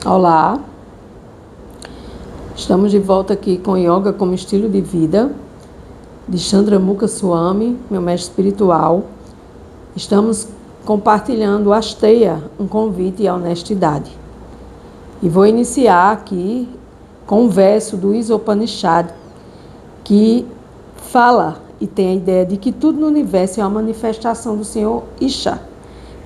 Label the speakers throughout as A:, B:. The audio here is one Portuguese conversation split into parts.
A: Olá, estamos de volta aqui com Yoga como estilo de vida, de Chandramukha Swami, meu mestre espiritual. Estamos compartilhando Asteya, um convite à honestidade. E vou iniciar aqui com um verso do Isopanishad, que fala e tem a ideia de que tudo no universo é uma manifestação do Senhor Isha,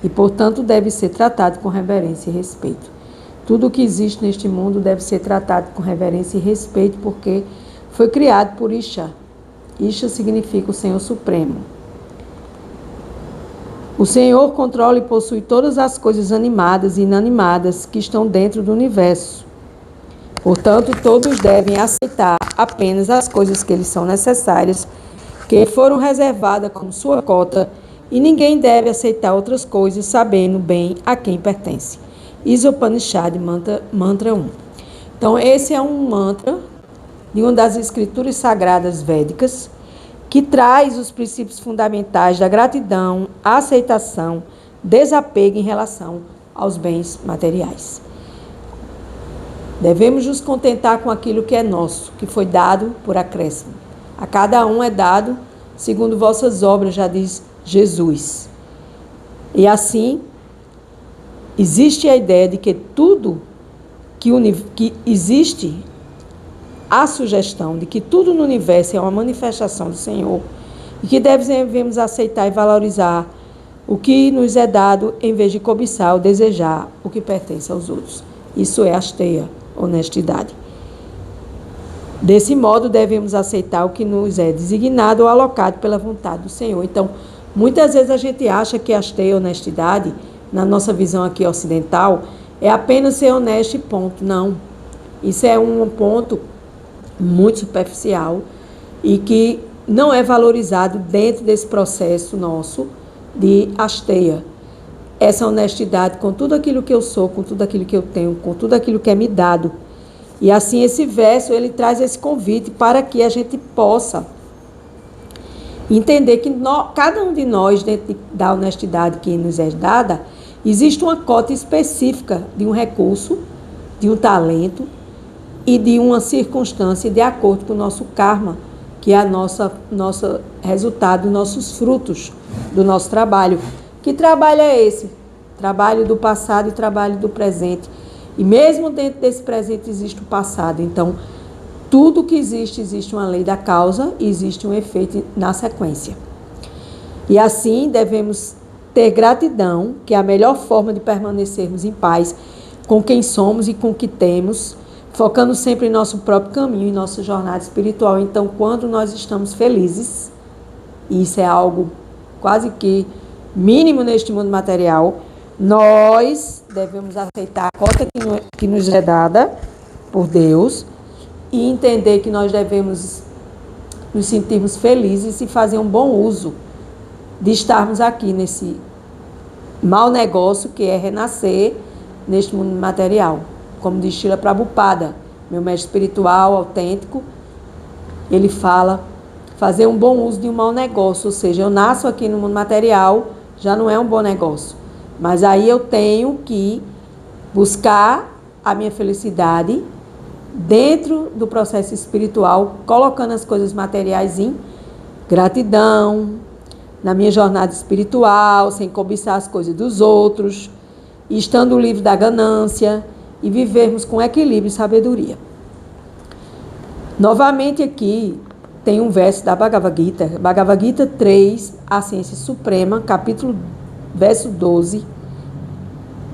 A: e portanto deve ser tratado com reverência e respeito. Tudo o que existe neste mundo deve ser tratado com reverência e respeito, porque foi criado por Isha. Isha significa o Senhor Supremo. O Senhor controla e possui todas as coisas animadas e inanimadas que estão dentro do universo. Portanto, todos devem aceitar apenas as coisas que lhes são necessárias, que foram reservadas como sua cota, e ninguém deve aceitar outras coisas, sabendo bem a quem pertence. Isopanishad, mantra 1. Então, esse é um mantra de uma das escrituras sagradas védicas, que traz os princípios fundamentais da gratidão, aceitação, desapego em relação aos bens materiais. Devemos nos contentar com aquilo que é nosso, que foi dado por acréscimo. A cada um é dado segundo vossas obras, já diz Jesus. E assim, existe a ideia de que tudo que existe, a sugestão de que tudo no universo é uma manifestação do Senhor e que devemos aceitar e valorizar o que nos é dado em vez de cobiçar ou desejar o que pertence aos outros. Isso é Asteya, honestidade. Desse modo, devemos aceitar o que nos é designado ou alocado pela vontade do Senhor. Então, muitas vezes a gente acha que Asteya, honestidade, na nossa visão aqui ocidental, é apenas ser honesto e ponto. Não. Isso é um ponto muito superficial e que não é valorizado dentro desse processo nosso de Asteya. Essa honestidade com tudo aquilo que eu sou, com tudo aquilo que eu tenho, com tudo aquilo que é me dado. E assim esse verso, ele traz esse convite para que a gente possa entender que cada um de nós, dentro da honestidade que nos é dada, existe uma cota específica de um recurso, de um talento e de uma circunstância de acordo com o nosso karma, que é nosso resultado, nossos frutos do nosso trabalho. Que trabalho é esse? Trabalho do passado e trabalho do presente. E mesmo dentro desse presente existe o passado. Então, tudo que existe uma lei da causa e existe um efeito na sequência. E assim devemos ter gratidão, que é a melhor forma de permanecermos em paz com quem somos e com o que temos, focando sempre em nosso próprio caminho, em nossa jornada espiritual. Então, quando nós estamos felizes, e isso é algo quase que mínimo neste mundo material, nós devemos aceitar a cota que nos é dada por Deus e entender que nós devemos nos sentirmos felizes e fazer um bom uso de estarmos aqui nesse mau negócio que é renascer neste mundo material. Como diz Srila Prabhupada, meu mestre espiritual autêntico, ele fala fazer um bom uso de um mau negócio, ou seja, eu nasço aqui no mundo material, já não é um bom negócio, mas aí eu tenho que buscar a minha felicidade dentro do processo espiritual, colocando as coisas materiais em gratidão, na minha jornada espiritual, sem cobiçar as coisas dos outros, e estando livre da ganância, e vivermos com equilíbrio e sabedoria. Novamente aqui tem um verso da Bhagavad Gita, Bhagavad Gita 3, a Ciência Suprema, verso 12,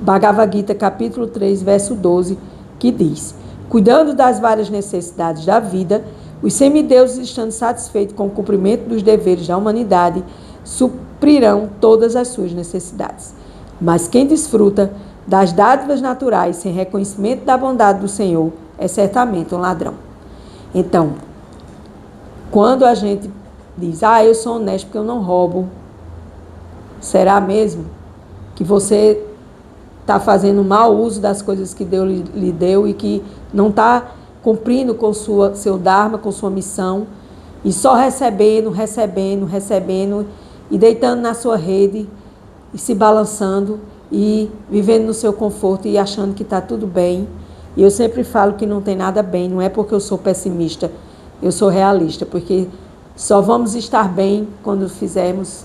A: Bhagavad Gita capítulo 3, verso 12, que diz: cuidando das várias necessidades da vida, os semideuses, estando satisfeitos com o cumprimento dos deveres da humanidade, suprirão todas as suas necessidades. Mas quem desfruta das dádivas naturais sem reconhecimento da bondade do Senhor é certamente um ladrão. Então, quando a gente diz, eu sou honesto porque eu não roubo, será mesmo que você está fazendo mau uso das coisas que Deus lhe deu e que não está cumprindo com seu dharma, com sua missão, e só recebendo e deitando na sua rede e se balançando e vivendo no seu conforto e achando que está tudo bem. E eu sempre falo que não tem nada bem, não é porque eu sou pessimista, eu sou realista, porque só vamos estar bem quando fizermos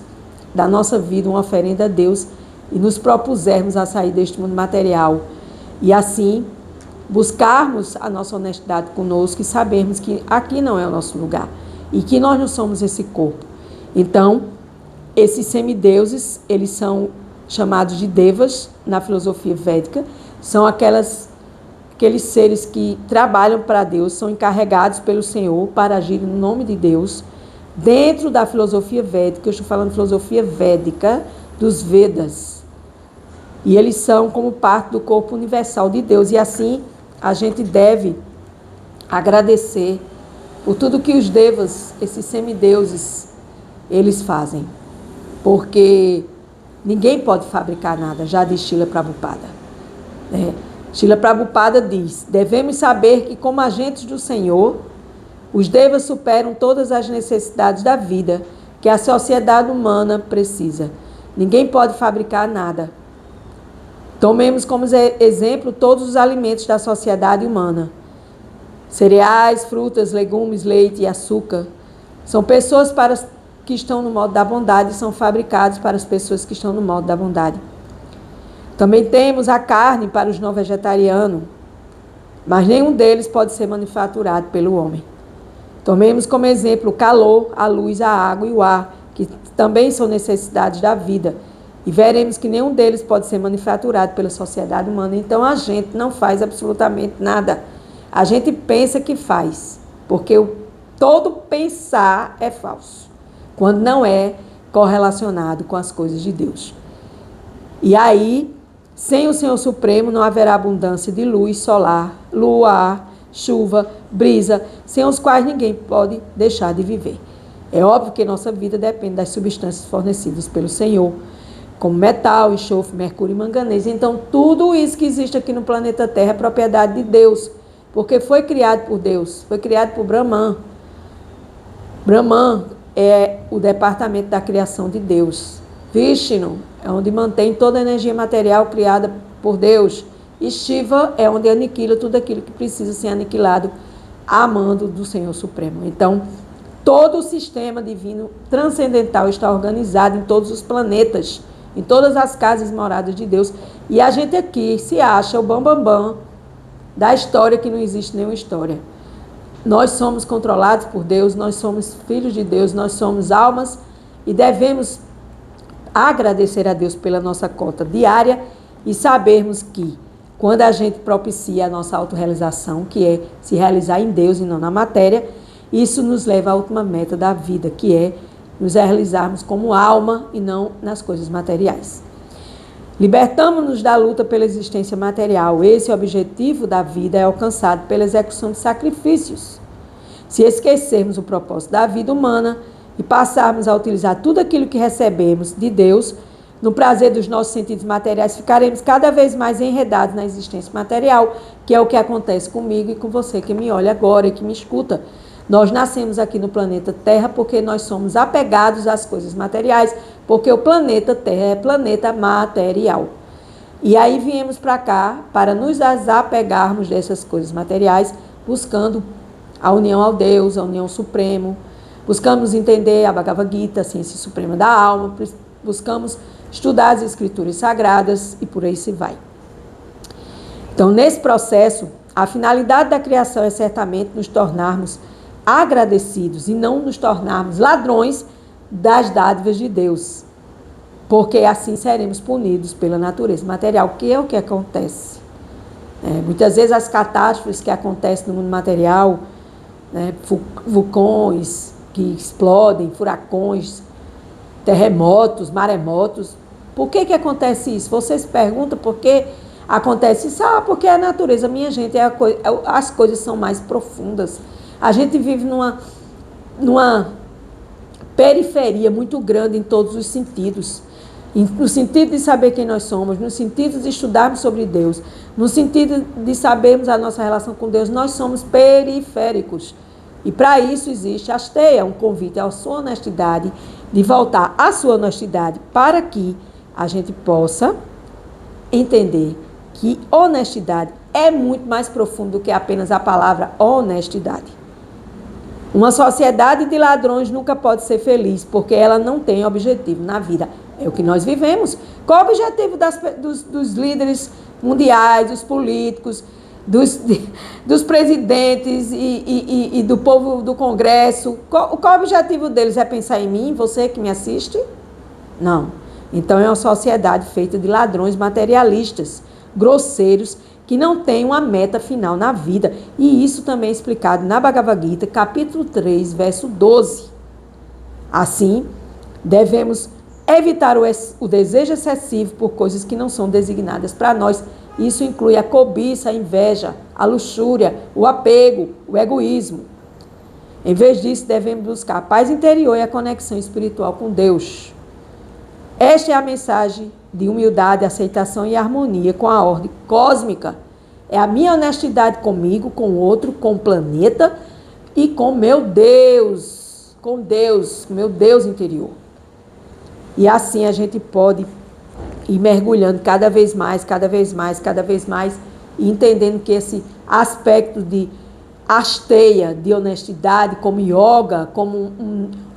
A: da nossa vida uma oferenda a Deus e nos propusermos a sair deste mundo material. E assim, buscarmos a nossa honestidade conosco e sabermos que aqui não é o nosso lugar e que nós não somos esse corpo. Então, esses semideuses, eles são chamados de devas na filosofia védica, são aqueles seres que trabalham para Deus, são encarregados pelo Senhor para agir no nome de Deus. Dentro da filosofia védica, eu estou falando filosofia védica dos Vedas, e eles são como parte do corpo universal de Deus, e assim a gente deve agradecer por tudo que os devas, esses semideuses, eles fazem, porque ninguém pode fabricar nada, já diz Srila Prabhupada. Srila Prabhupada diz: devemos saber que como agentes do Senhor, os devas superam todas as necessidades da vida que a sociedade humana precisa. Ninguém pode fabricar nada. Tomemos como exemplo todos os alimentos da sociedade humana. Cereais, frutas, legumes, leite e açúcar. São pessoas que estão no modo da bondade e são fabricados para as pessoas que estão no modo da bondade. Também temos a carne para os não vegetarianos, mas nenhum deles pode ser manufaturado pelo homem. Tomemos como exemplo o calor, a luz, a água e o ar, que também são necessidades da vida. E veremos que nenhum deles pode ser manufaturado pela sociedade humana. Então a gente não faz absolutamente nada. A gente pensa que faz, porque todo pensar é falso, quando não é correlacionado com as coisas de Deus. E aí, sem o Senhor Supremo, não haverá abundância de luz solar, luar, chuva, brisa, sem os quais ninguém pode deixar de viver. É óbvio que nossa vida depende das substâncias fornecidas pelo Senhor, como metal, enxofre, mercúrio e manganês. Então, tudo isso que existe aqui no planeta Terra é propriedade de Deus, porque foi criado por Deus, foi criado por Brahman. Brahman é o departamento da criação de Deus. Vishnu é onde mantém toda a energia material criada por Deus. E Shiva é onde aniquila tudo aquilo que precisa ser aniquilado a mando do Senhor Supremo. Então, todo o sistema divino transcendental está organizado em todos os planetas, em todas as casas moradas de Deus. E a gente aqui se acha o bambambam da história, que não existe nenhuma história. Nós somos controlados por Deus, nós somos filhos de Deus, nós somos almas e devemos agradecer a Deus pela nossa cota diária e sabermos que quando a gente propicia a nossa autorrealização, que é se realizar em Deus e não na matéria, isso nos leva à última meta da vida, que é nos realizarmos como alma e não nas coisas materiais. Libertamos-nos da luta pela existência material. Esse objetivo da vida é alcançado pela execução de sacrifícios. Se esquecermos o propósito da vida humana e passarmos a utilizar tudo aquilo que recebemos de Deus no prazer dos nossos sentidos materiais, ficaremos cada vez mais enredados na existência material, que é o que acontece comigo e com você que me olha agora e que me escuta. Nós nascemos aqui no planeta Terra porque nós somos apegados às coisas materiais, porque o planeta Terra é planeta material. E aí viemos para cá para nos desapegarmos dessas coisas materiais, buscando a união ao Deus, a união supremo. Buscamos entender a Bhagavad Gita, a ciência suprema da alma, buscamos estudar as escrituras sagradas e por aí se vai. Então, nesse processo, a finalidade da criação é certamente nos tornarmos agradecidos e não nos tornarmos ladrões das dádivas de Deus, porque assim seremos punidos pela natureza material, que é o que acontece. Muitas vezes as catástrofes que acontecem no mundo material, vulcões que explodem, furacões, terremotos, maremotos, por que acontece isso? Vocês perguntam por que acontece isso? Porque a natureza, minha gente, as coisas são mais profundas. A gente vive numa periferia muito grande em todos os sentidos. No sentido de saber quem nós somos, no sentido de estudarmos sobre Deus, no sentido de sabermos a nossa relação com Deus, nós somos periféricos. E para isso existe Asteya, um convite à sua honestidade, de voltar à sua honestidade, para que a gente possa entender que honestidade é muito mais profundo do que apenas a palavra honestidade. Uma sociedade de ladrões nunca pode ser feliz, porque ela não tem objetivo na vida. É o que nós vivemos. Qual o objetivo dos líderes mundiais, dos políticos, dos presidentes e do povo do Congresso? Qual o objetivo deles? É pensar em mim, você que me assiste? Não. Então é uma sociedade feita de ladrões materialistas, grosseiros, que não tem uma meta final na vida. E isso também é explicado na Bhagavad Gita, capítulo 3, verso 12. Assim, devemos evitar o desejo excessivo por coisas que não são designadas para nós. Isso inclui a cobiça, a inveja, a luxúria, o apego, o egoísmo. Em vez disso, devemos buscar a paz interior e a conexão espiritual com Deus. Esta é a mensagem de humildade, aceitação e harmonia com a ordem cósmica. É a minha honestidade comigo, com o outro, com o planeta e com meu Deus, com meu Deus interior. E assim a gente pode ir mergulhando cada vez mais, e entendendo que esse aspecto de asteia, de honestidade, como yoga, como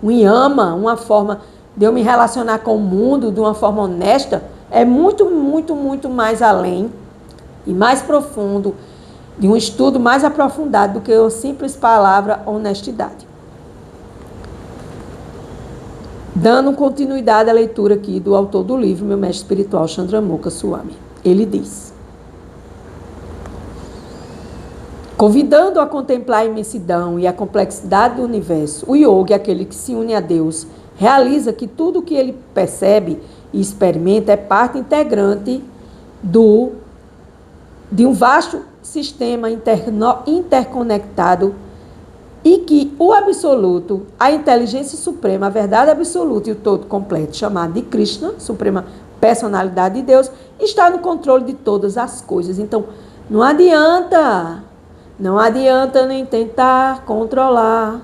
A: um yama, uma forma de eu me relacionar com o mundo de uma forma honesta, é muito, muito, muito mais além e mais profundo, de um estudo mais aprofundado do que a simples palavra honestidade. Dando continuidade à leitura aqui do autor do livro, meu mestre espiritual, Chandramukha Swami. Ele diz: convidando a contemplar a imensidão e a complexidade do universo, o yogi, aquele que se une a Deus, realiza que tudo o que ele percebe e experimenta é parte integrante de um vasto sistema interconectado e que o absoluto, a inteligência suprema, a verdade absoluta e o todo completo, chamado de Krishna, suprema personalidade de Deus, está no controle de todas as coisas. Então, não adianta nem tentar controlar.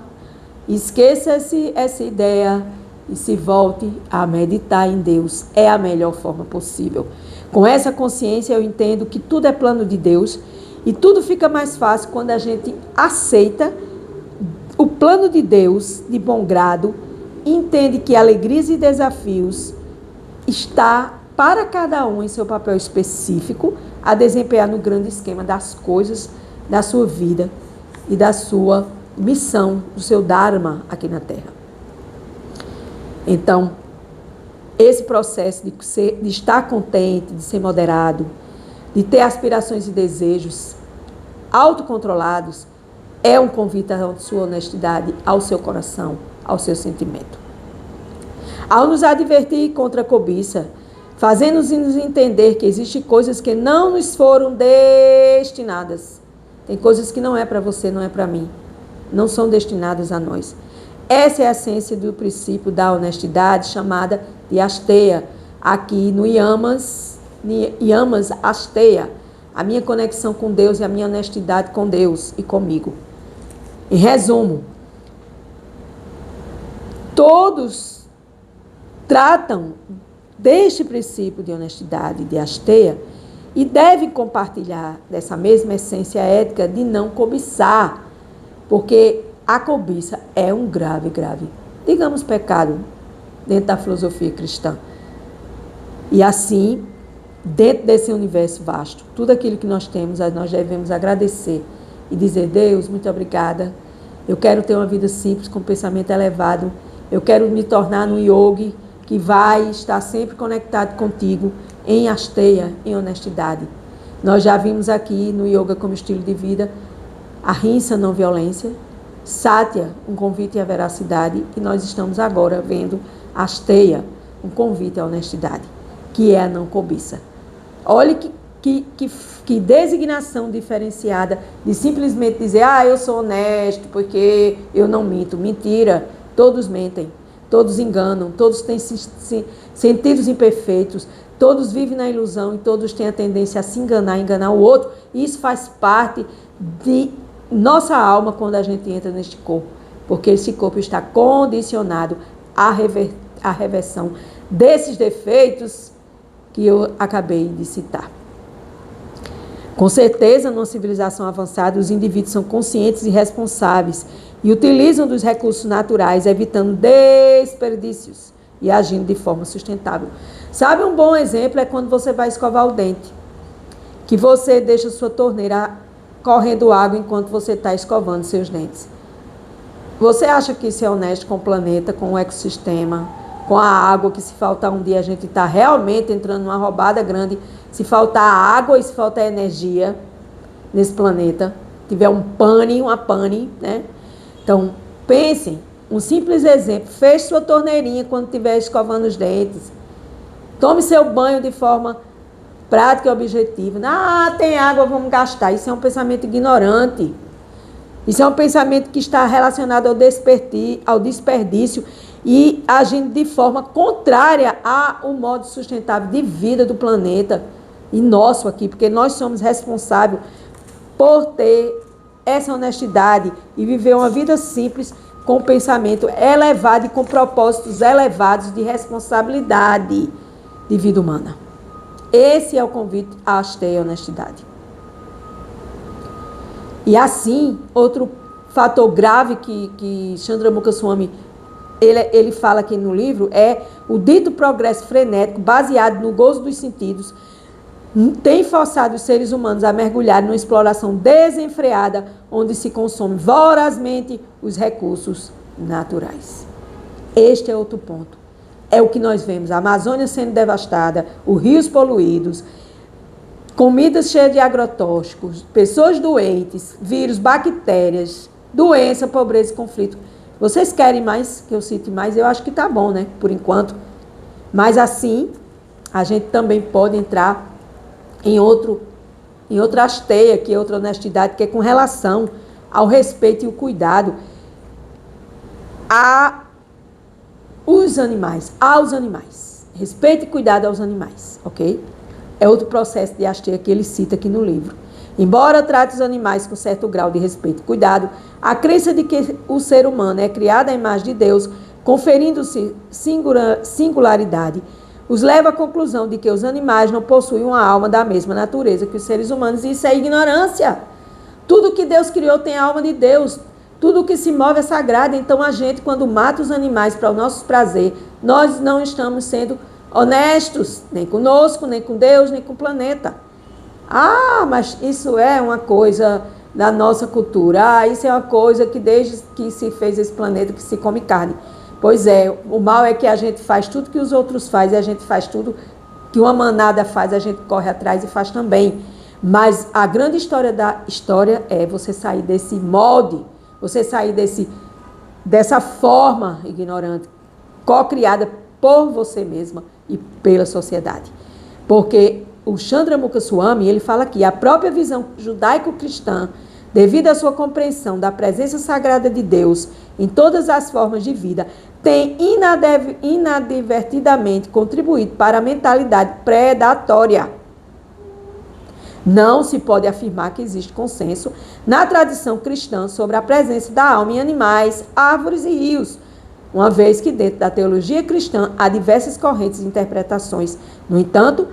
A: Esqueça essa ideia e se volte a meditar em Deus. É a melhor forma possível. Com essa consciência eu entendo que tudo é plano de Deus e tudo fica mais fácil quando a gente aceita o plano de Deus de bom grado, entende que alegrias e desafios está para cada um em seu papel específico a desempenhar no grande esquema das coisas da sua vida e da sua missão, do seu dharma aqui na Terra. Então, esse processo de estar contente, de ser moderado, de ter aspirações e desejos autocontrolados, é um convite à sua honestidade, ao seu coração, ao seu sentimento. Ao nos advertir contra a cobiça, fazendo-nos entender que existem coisas que não nos foram destinadas. Tem coisas que não é para você, não é para mim. Não são destinadas a nós. Essa é a essência do princípio da honestidade, chamada de asteia. Aqui no Yamas asteia. A minha conexão com Deus e a minha honestidade com Deus e comigo. Em resumo, todos tratam deste princípio de honestidade, de asteia, e devem compartilhar dessa mesma essência ética de não cobiçar, porque a cobiça é um grave, digamos, pecado dentro da filosofia cristã. E assim, dentro desse universo vasto, tudo aquilo que nós temos, nós devemos agradecer e dizer: Deus, muito obrigada. Eu quero ter uma vida simples, com pensamento elevado. Eu quero me tornar um yogi que vai estar sempre conectado contigo em asteia, em honestidade. Nós já vimos aqui no yoga como estilo de vida ahimsa, não violência, satya, um convite à veracidade, e nós estamos agora vendo asteya, um convite à honestidade, que é a não cobiça. Olhe que designação diferenciada de simplesmente dizer: eu sou honesto porque eu não minto. Mentira, todos mentem, todos enganam, todos têm sentidos imperfeitos, todos vivem na ilusão e todos têm a tendência a se enganar o outro. E isso faz parte de nossa alma quando a gente entra neste corpo, porque esse corpo está condicionado à reversão desses defeitos que eu acabei de citar. Com certeza, numa civilização avançada, os indivíduos são conscientes e responsáveis e utilizam dos recursos naturais, evitando desperdícios e agindo de forma sustentável. Sabe, um bom exemplo é quando você vai escovar o dente, que você deixa sua torneira correndo água enquanto você está escovando seus dentes. Você acha que isso é honesto com o planeta, com o ecossistema, com a água, que se faltar um dia a gente está realmente entrando numa roubada grande, se faltar água e se faltar energia nesse planeta, tiver uma pane, né? Então, pensem, um simples exemplo, feche sua torneirinha quando estiver escovando os dentes, tome seu banho de forma prática e objetiva. Ah, tem água, vamos gastar. Isso é um pensamento ignorante. Isso é um pensamento que está relacionado ao desperdício e agindo de forma contrária ao modo sustentável de vida do planeta e nosso aqui, porque nós somos responsáveis por ter essa honestidade e viver uma vida simples com pensamento elevado e com propósitos elevados de responsabilidade de vida humana. Esse é o convite à asteia e honestidade. E assim, outro fator grave que Chandramukha Swami ele fala aqui no livro é o dito progresso frenético baseado no gozo dos sentidos tem forçado os seres humanos a mergulhar numa exploração desenfreada onde se consome vorazmente os recursos naturais. Este é outro ponto. É o que nós vemos, a Amazônia sendo devastada, os rios poluídos, comidas cheias de agrotóxicos, pessoas doentes, vírus, bactérias, doença, pobreza e conflito. Vocês querem mais que eu cite mais? Eu acho que tá bom, né? Por enquanto. Mas assim, a gente também pode entrar em outra asteia, que é outra honestidade, que é com relação ao respeito e o cuidado aos animais. Respeito e cuidado aos animais, ok? É outro processo de asteia que ele cita aqui no livro. Embora trate os animais com certo grau de respeito e cuidado, a crença de que o ser humano é criado à imagem de Deus, conferindo-se singularidade, os leva à conclusão de que os animais não possuem uma alma da mesma natureza que os seres humanos. E isso é ignorância. Tudo que Deus criou tem a alma de Deus. Tudo que se move é sagrado. Então a gente, quando mata os animais para o nosso prazer, nós não estamos sendo honestos, nem conosco, nem com Deus, nem com o planeta. Ah, mas isso é uma coisa da nossa cultura. Ah, isso é uma coisa que desde que se fez esse planeta que se come carne. Pois é, o mal é que a gente faz tudo que os outros fazem, e a gente faz tudo que uma manada faz, a gente corre atrás e faz também. Mas a grande história da história é você sair desse molde, você sair dessa forma ignorante, co-criada por você mesma e pela sociedade. Porque o Chandramukha Swami, ele fala aqui, a própria visão judaico-cristã, devido à sua compreensão da presença sagrada de Deus em todas as formas de vida, tem inadvertidamente contribuído para a mentalidade predatória. Não se pode afirmar que existe consenso na tradição cristã sobre a presença da alma em animais, árvores e rios, uma vez que dentro da teologia cristã há diversas correntes e interpretações. No entanto,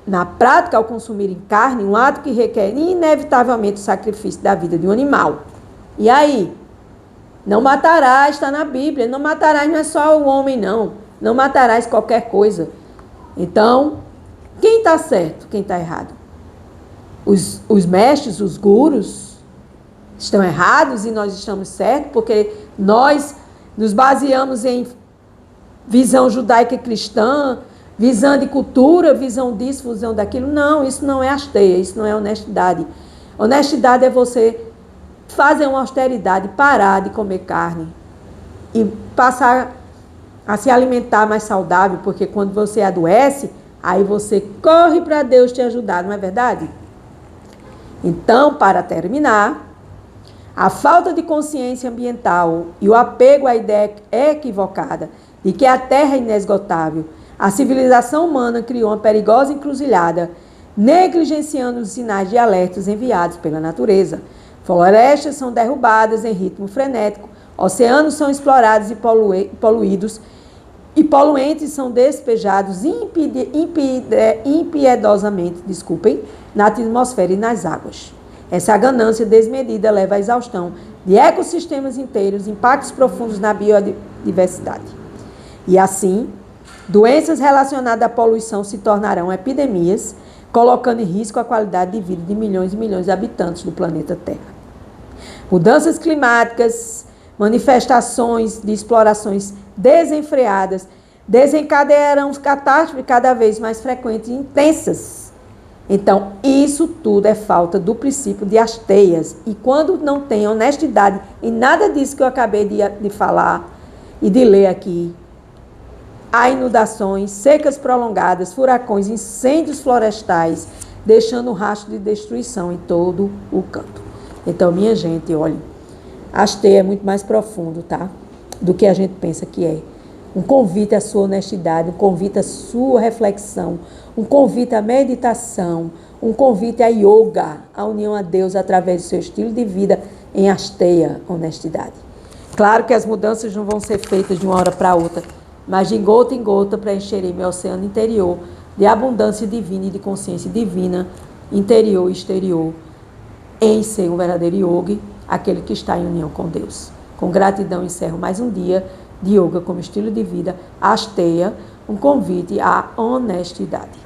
A: na prática, ao consumirem carne, um ato que requer inevitavelmente o sacrifício da vida de um animal. E aí? Não matarás, está na Bíblia. Não matarás não é só o homem, não. Não matarás qualquer coisa. Então, quem está certo? Quem está errado? Os mestres, os gurus, estão errados e nós estamos certos, porque nós nos baseamos em visão judaica e cristã, visão de cultura, visão disso, visão daquilo. Não, isso não é asteia, isso não é honestidade. Honestidade é você fazer uma austeridade, parar de comer carne e passar a se alimentar mais saudável, porque quando você adoece, aí você corre para Deus te ajudar, não é verdade? Então, para terminar, a falta de consciência ambiental e o apego à ideia equivocada de que a Terra é inesgotável, a civilização humana criou uma perigosa encruzilhada, negligenciando os sinais de alertas enviados pela natureza. Florestas são derrubadas em ritmo frenético, oceanos são explorados e poluídos, e poluentes são despejados impiedosamente, na atmosfera e nas águas. Essa ganância desmedida leva à exaustão de ecossistemas inteiros, impactos profundos na biodiversidade. E assim, doenças relacionadas à poluição se tornarão epidemias, colocando em risco a qualidade de vida de milhões e milhões de habitantes do planeta Terra. Mudanças climáticas, manifestações de explorações desenfreadas, desencadearão catástrofes cada vez mais frequentes e intensas. Então, isso tudo é falta do princípio de Asteias. E quando não tem honestidade em nada disso que eu acabei de falar e de ler aqui, há inundações, secas prolongadas, furacões, incêndios florestais, deixando um rastro de destruição em todo o canto. Então, minha gente, olha, Asteia é muito mais profundo, tá? Do que a gente pensa que é. Um convite à sua honestidade, um convite à sua reflexão, um convite à meditação, um convite à yoga, à união a Deus através do seu estilo de vida em Asteia, honestidade. Claro que as mudanças não vão ser feitas de uma hora para outra, mas de gota em gota preencherei meu oceano interior de abundância divina e de consciência divina, interior e exterior, em ser um verdadeiro yogi, aquele que está em união com Deus. Com gratidão encerro mais um dia de yoga como estilo de vida, Asteia, um convite à honestidade.